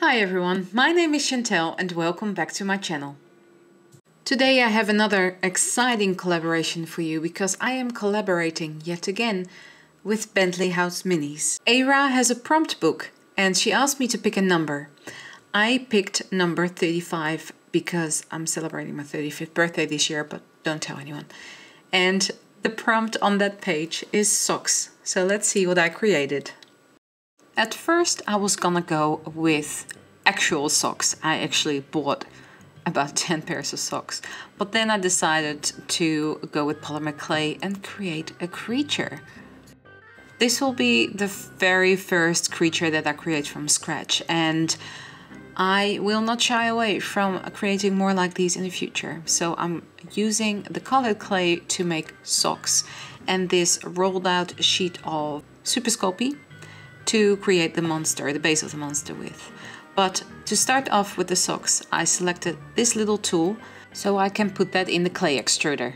Hi everyone, my name is Chantel and welcome back to my channel. Today I have another exciting collaboration for you because I am collaborating yet again with Bentley House Minis. Aira has a prompt book and she asked me to pick a number. I picked number 35 because I'm celebrating my 35th birthday this year, but don't tell anyone. And the prompt on that page is socks. So let's see what I created. At first I was gonna go with actual socks. I actually bought about 10 pairs of socks. But then I decided to go with polymer clay and create a creature. This will be the very first creature that I create from scratch, and I will not shy away from creating more like these in the future. So I'm using the colored clay to make socks and this rolled out sheet of Super Sculpey to create the monster, the base of the monster with. But to start off with the socks, I selected this little tool so I can put that in the clay extruder.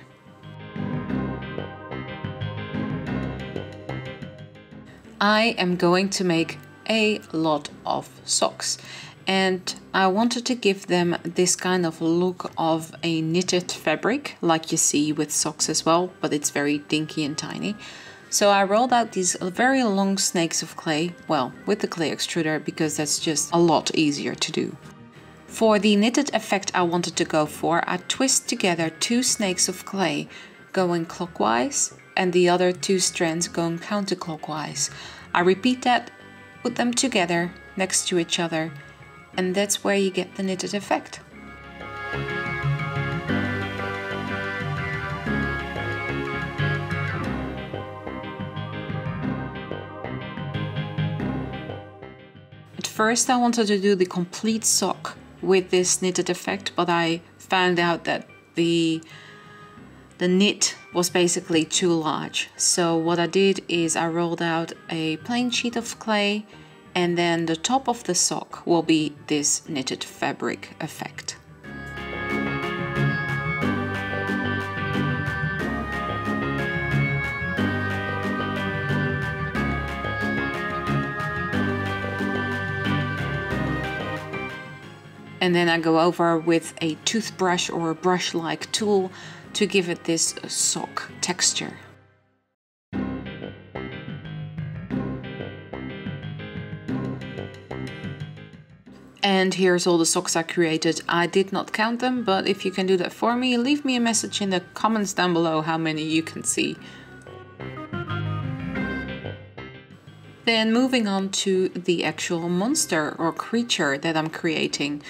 I am going to make a lot of socks and I wanted to give them this kind of look of a knitted fabric like you see with socks as well, but it's very dinky and tiny. So I rolled out these very long snakes of clay, well, with the clay extruder, because that's just a lot easier to do. For the knitted effect I wanted to go for, I twist together two snakes of clay going clockwise and the other two strands going counterclockwise. I repeat that, put them together next to each other, and that's where you get the knitted effect. First I wanted to do the complete sock with this knitted effect, but I found out that the knit was basically too large. So what I did is I rolled out a plain sheet of clay and then the top of the sock will be this knitted fabric effect. And then I go over with a toothbrush or a brush-like tool to give it this sock texture. And here's all the socks I created. I did not count them, but if you can do that for me, leave me a message in the comments down below how many you can see. Then moving on to the actual monster or creature that I'm creating.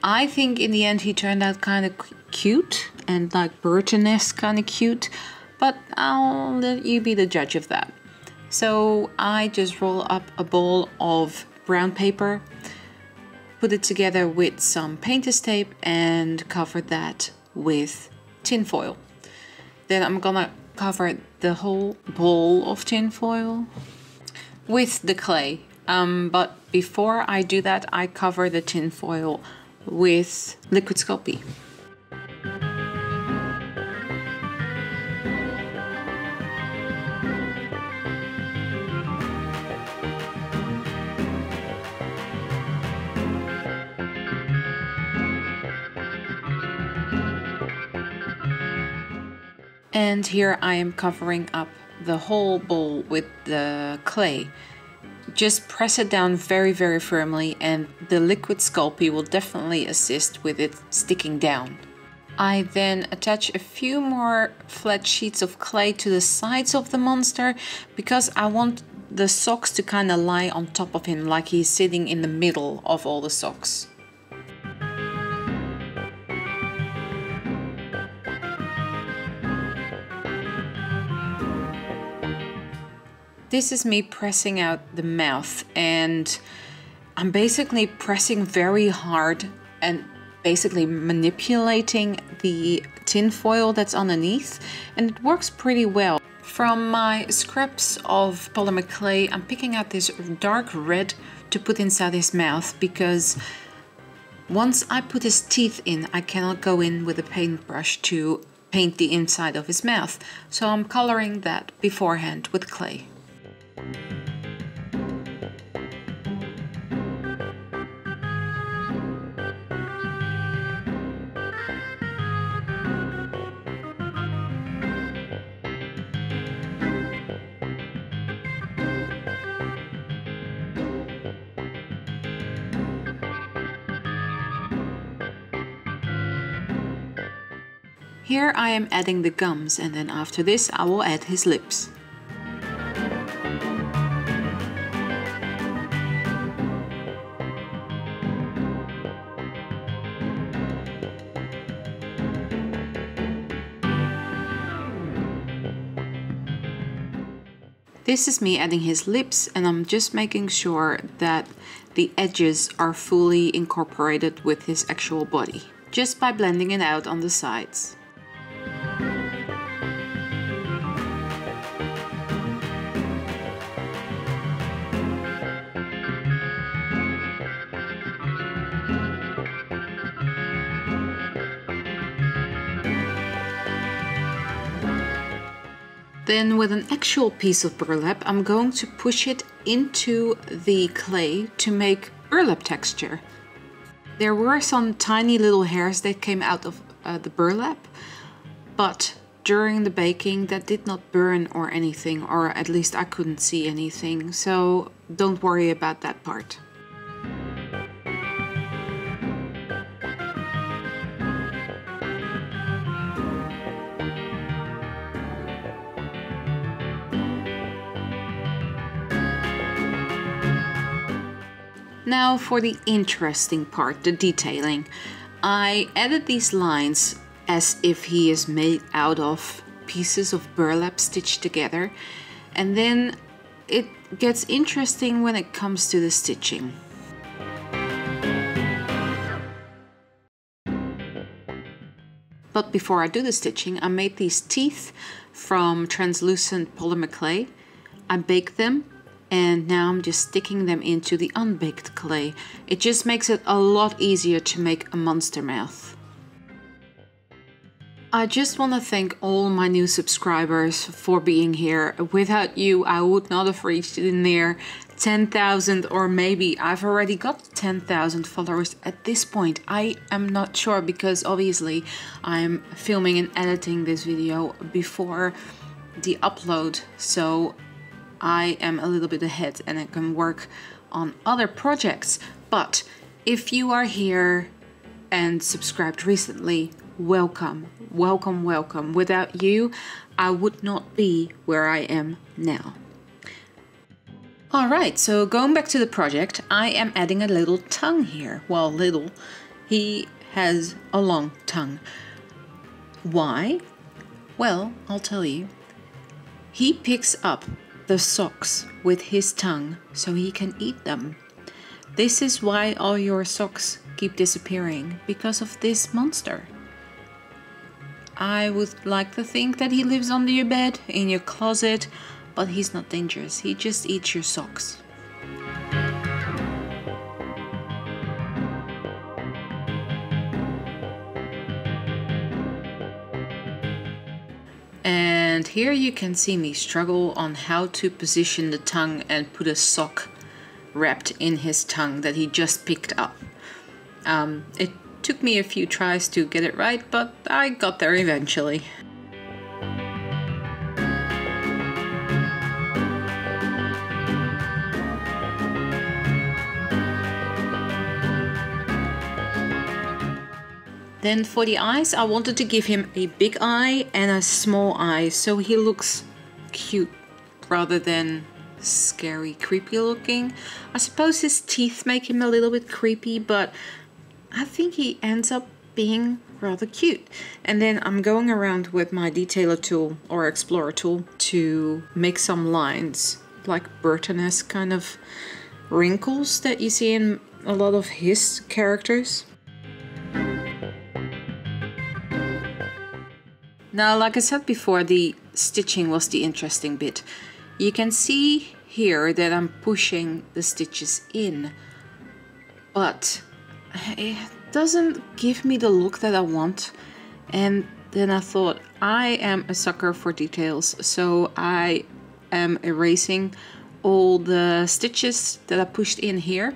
I think in the end he turned out kind of cute and like Burton-esque kind of cute, but I'll let you be the judge of that. So I just roll up a ball of brown paper, put it together with some painter's tape and cover that with tin foil. Then I'm gonna cover the whole ball of tin foil with the clay, but before I do that I cover the tin foil with liquid Sculpey. And here I am covering up the whole bowl with the clay. Just press it down very, very firmly and the liquid Sculpey will definitely assist with it sticking down. I then attach a few more flat sheets of clay to the sides of the monster because I want the socks to kind of lie on top of him like he's sitting in the middle of all the socks. This is me pressing out the mouth and I'm basically pressing very hard and basically manipulating the tin foil that's underneath, and it works pretty well. From my scraps of polymer clay, I'm picking out this dark red to put inside his mouth because once I put his teeth in, I cannot go in with a paintbrush to paint the inside of his mouth. So I'm coloring that beforehand with clay. Here I am adding the gums, and then after this I will add his lips. This is me adding his lips, and I'm just making sure that the edges are fully incorporated with his actual body, just by blending it out on the sides. Then with an actual piece of burlap, I'm going to push it into the clay to make burlap texture. There were some tiny little hairs that came out of the burlap, but during the baking that did not burn or anything, or at least I couldn't see anything, so don't worry about that part. Now for the interesting part, the detailing. I added these lines as if he is made out of pieces of burlap stitched together, and then it gets interesting when it comes to the stitching. But before I do the stitching, I made these teeth from translucent polymer clay. I baked them, and now I'm just sticking them into the unbaked clay. It just makes it a lot easier to make a monster mouth. I just want to thank all my new subscribers for being here. Without you, I would not have reached in there 10,000, or maybe I've already got 10,000 followers at this point. I am not sure, because obviously I'm filming and editing this video before the upload, so I am a little bit ahead and I can work on other projects. But if you are here and subscribed recently, welcome, welcome, welcome. Without you, I would not be where I am now. Alright, so going back to the project, I am adding a little tongue here. Well, little. He has a long tongue. Why? Well, I'll tell you. He picks up the socks with his tongue so he can eat them. This is why all your socks keep disappearing, because of this monster. I would like to think that he lives under your bed, in your closet, but he's not dangerous. He just eats your socks. And here you can see me struggle on how to position the tongue and put a sock wrapped in his tongue that he just picked up. It took me a few tries to get it right, but I got there eventually. Then for the eyes, I wanted to give him a big eye and a small eye, so he looks cute rather than scary, creepy looking. I suppose his teeth make him a little bit creepy, but I think he ends up being rather cute. And then I'm going around with my detailer tool or explorer tool to make some lines, like Burton-esque kind of wrinkles that you see in a lot of his characters. Now, like I said before, the stitching was the interesting bit. You can see here that I'm pushing the stitches in, but it doesn't give me the look that I want. And then I thought, I am a sucker for details, so I am erasing all the stitches that I pushed in here.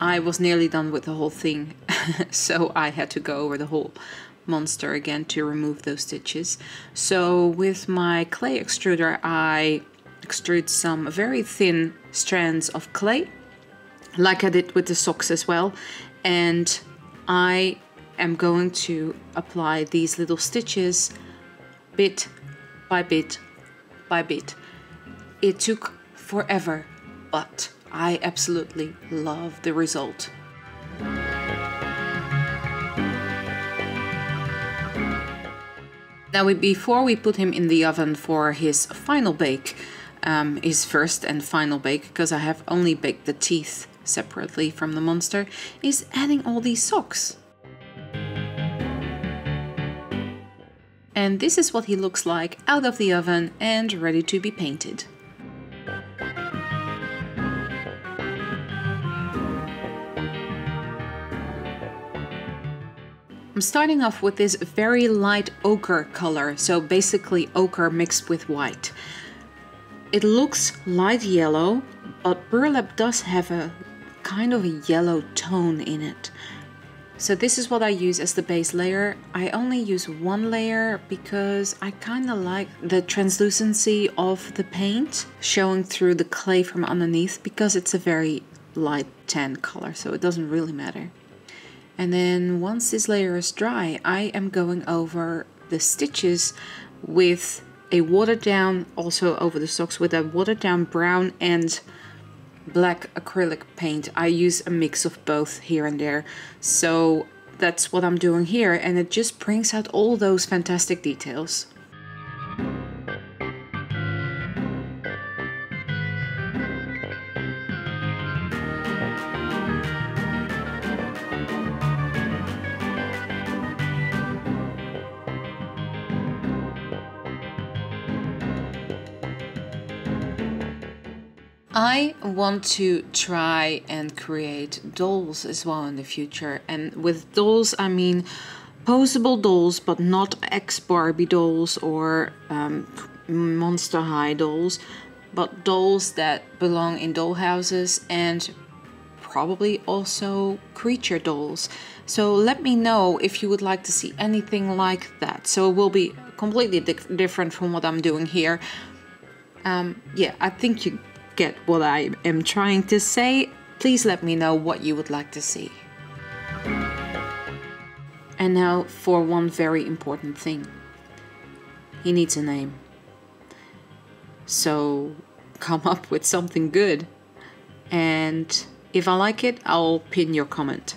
I was nearly done with the whole thing, so I had to go over the whole monster again to remove those stitches. So with my clay extruder, I extrude some very thin strands of clay, like I did with the socks as well, and I am going to apply these little stitches bit by bit by bit. It took forever, but I absolutely love the result. Now, before we put him in the oven for his final bake, his first and final bake, because I have only baked the teeth separately from the monster, is adding all these socks. And this is what he looks like out of the oven and ready to be painted. I'm starting off with this very light ochre color, so basically ochre mixed with white. It looks light yellow, but burlap does have a kind of a yellow tone in it. So this is what I use as the base layer. I only use one layer because I kind of like the translucency of the paint showing through the clay from underneath, because it's a very light tan color, so it doesn't really matter. And then once this layer is dry, I am going over the stitches with a watered down, also over the socks with a watered down brown and black acrylic paint. I use a mix of both here and there. So that's what I'm doing here, and it just brings out all those fantastic details. I want to try and create dolls as well in the future, and with dolls I mean posable dolls, but not ex-Barbie dolls or Monster High dolls, but dolls that belong in doll houses, and probably also creature dolls. So let me know if you would like to see anything like that. So it will be completely different from what I'm doing here. Yeah, I think you get what I am trying to say. Please let me know what you would like to see. And now for one very important thing. He needs a name. So come up with something good. And if I like it, I'll pin your comment.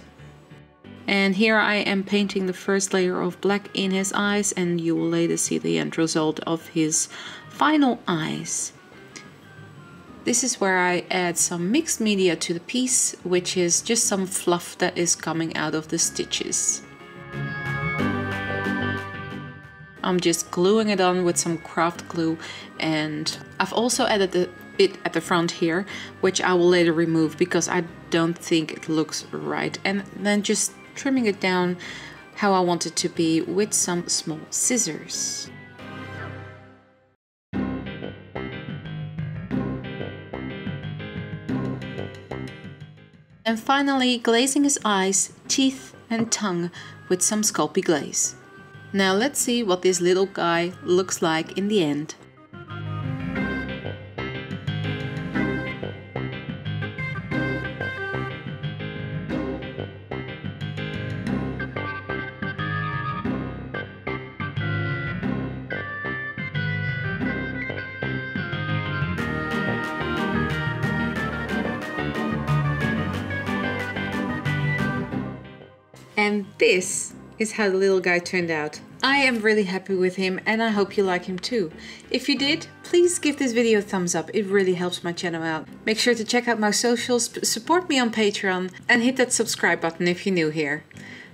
And here I am painting the first layer of black in his eyes, and you will later see the end result of his final eyes. This is where I add some mixed media to the piece, which is just some fluff that is coming out of the stitches. I'm just gluing it on with some craft glue, and I've also added the bit at the front here, which I will later remove because I don't think it looks right, and then just trimming it down how I want it to be with some small scissors. And finally glazing his eyes, teeth and tongue with some Sculpey glaze. Now let's see what this little guy looks like in the end. And this is how the little guy turned out. I am really happy with him, and I hope you like him too. If you did, please give this video a thumbs up. It really helps my channel out. Make sure to check out my socials, support me on Patreon, and hit that subscribe button if you're new here.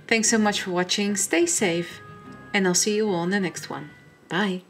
Thanks so much for watching, stay safe, and I'll see you all in the next one. Bye!